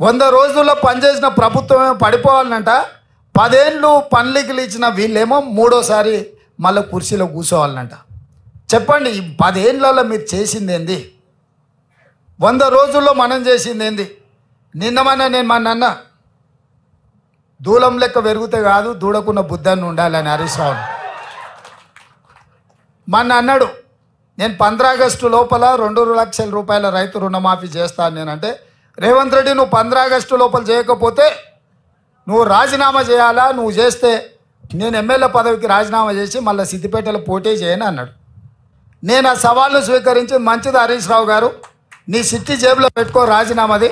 100 రోజుల్లో పనిచేసిన ప్రభుత్వమే పడిపోవాలంట. 10 ఏళ్ళు పనులకి ఇచ్చిన వీళ్ళేమో మూడోసారి మళ్ళీ కుర్చీలో కూర్చోవాలంట. చెప్పండి, ఈ 10 ఏళ్ళలో మీరు చేసింది ఏంది? 100 రోజుల్లో మనం చేసింది ఏంది? నిన్నమన్నా నేను మా నాన్న దూలం లెక్క పెరిగితే కాదు దూడకున్న బుద్ధాన్ని ఉండాలని హరీష్ రావు మొన్న అన్నాడు, నేను 15 ఆగస్టు లోపల 2 లక్షల రూపాయల రైతు రుణమాఫీ చేస్తాను. నేనంటే, రేవంత్ రెడ్డి నువ్వు 15 ఆగస్టు లోపల చేయకపోతే నువ్వు రాజీనామా చేయాలా, నువ్వు చేస్తే నేను ఎమ్మెల్యే పదవికి రాజీనామా చేసి మళ్ళీ సిద్దిపేటలో పోటీ చేయను అన్నాడు. నేను ఆ సవాల్ను స్వీకరించి, మంచిది హరీష్ రావు గారు, నీ సిట్టి జేబులో పెట్టుకో రాజీనామాది,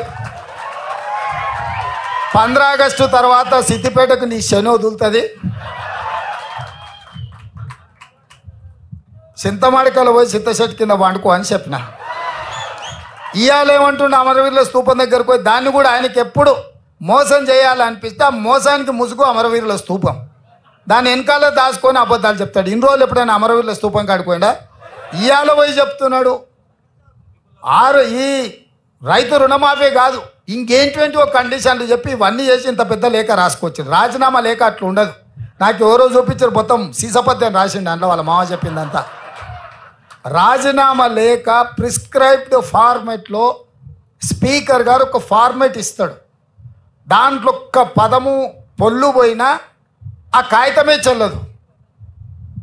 15 ఆగస్టు తర్వాత సిద్దిపేటకు నీ శని వదులుతుంది, చింతమాడికలో పోయి చింతశెట్టు కింద వండుకో అని చెప్పిన. ఇవాళ ఏమంటుండే, అమరవీరుల స్తూపం దగ్గరకు పోయి దాన్ని కూడా ఆయనకి ఎప్పుడు మోసం చేయాలనిపిస్తే ఆ మోసానికి ముసుగు అమరవీరుల స్తూపం, దాన్ని వెనకాల దాచుకొని అబద్ధాలు చెప్తాడు. ఇన్ని రోజులు ఎప్పుడైనా అమరవీరుల స్తూపం కాడిపోయిందా? ఇవాళ పోయి చెప్తున్నాడు ఈ రైతు రుణమాఫీ కాదు ఇంకేంటివో కండిషన్లు చెప్పి ఇవన్నీ చేసి ఇంత పెద్ద లేఖ రాసుకొచ్చారు. రాజీనామా లేఖ అట్లా ఉండదు. నాకు ఎవరో చూపించారు, మొత్తం సీసపద్యం రాసిండు అందులో, వాళ్ళ మామ చెప్పిందంతా. రాజీనామా లేఖ ప్రిస్క్రైబ్డ్ ఫార్మెట్లో స్పీకర్ గారు ఒక ఫార్మెట్ ఇస్తాడు, దాంట్లో ఒక్క పదము పొల్లు పోయినా ఆ కాగితమే చెల్లదు.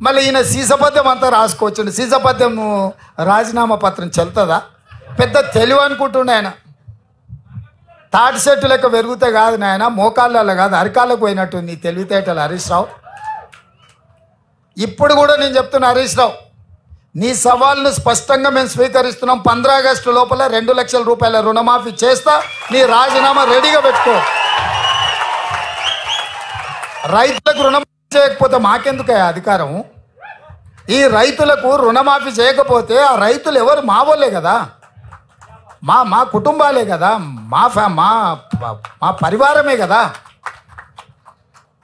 మళ్ళీ ఈయన సీసపద్యం అంతా రాసుకోవచ్చండి. సీసపద్యం రాజీనామా పత్రం చెల్తుందా? పెద్ద తెలివి అనుకుంటుండే ఆయన. తాటి చెట్టు లెక్క పెరిగితే కాదు నాయన, మోకాళ్ళలో కాదు అరికాళ్ళకు పోయినట్టు నీ తెలివితేటలు హరీష్ రావు. ఇప్పుడు కూడా నేను చెప్తున్నా హరీష్ రావు, నీ సవాల్ను స్పష్టంగా మేము స్వీకరిస్తున్నాం. 15 ఆగస్టు లోపల 2 లక్షల రూపాయల రుణమాఫీ చేస్తా, నీ రాజీనామా రెడీగా పెట్టుకో. రైతులకు రుణమాఫీ చేయకపోతే మాకెందుకు అధికారం? ఈ రైతులకు రుణమాఫీ చేయకపోతే ఆ రైతులు ఎవరు? మా వాళ్ళే కదా, మా కుటుంబాలే కదా, మా పరివారమే కదా.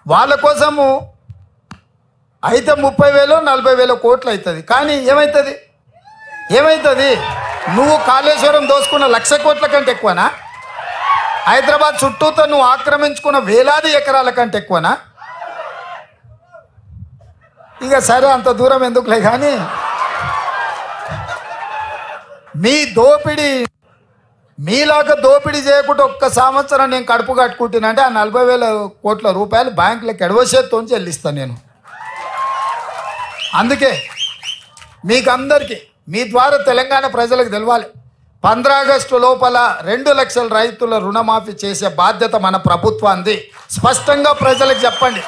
వాళ్ళ కోసము అయితే 30,000 40,000 కోట్లు అవుతుంది. కానీ ఏమవుతుంది? నువ్వు కాళేశ్వరం దోసుకున్న 1,00,000 కోట్ల కంటే ఎక్కువనా? హైదరాబాద్ చుట్టూతో నువ్వు ఆక్రమించుకున్న వేలాది ఎకరాల కంటే ఎక్కువనా? ఇక సరే, అంత దూరం ఎందుకులే. కానీ మీ దోపిడీ మీలాగా దోపిడీ చేయకుండా ఒక్క సంవత్సరం నేను కడుపు కట్టుకుంటున్నానంటే ఆ 40,000 కోట్ల రూపాయలు బ్యాంకులకు ఎడవసేత్తో చెల్లిస్తాను నేను. అందుకే మీకు అందరికీ మీ ద్వారా తెలంగాణ ప్రజలకు తెలవాలి, 15 ఆగస్టు లోపల 2 లక్షల రైతుల రుణమాఫీ చేసే బాధ్యత మన ప్రభుత్వాన్ని. స్పష్టంగా ప్రజలకు చెప్పండి.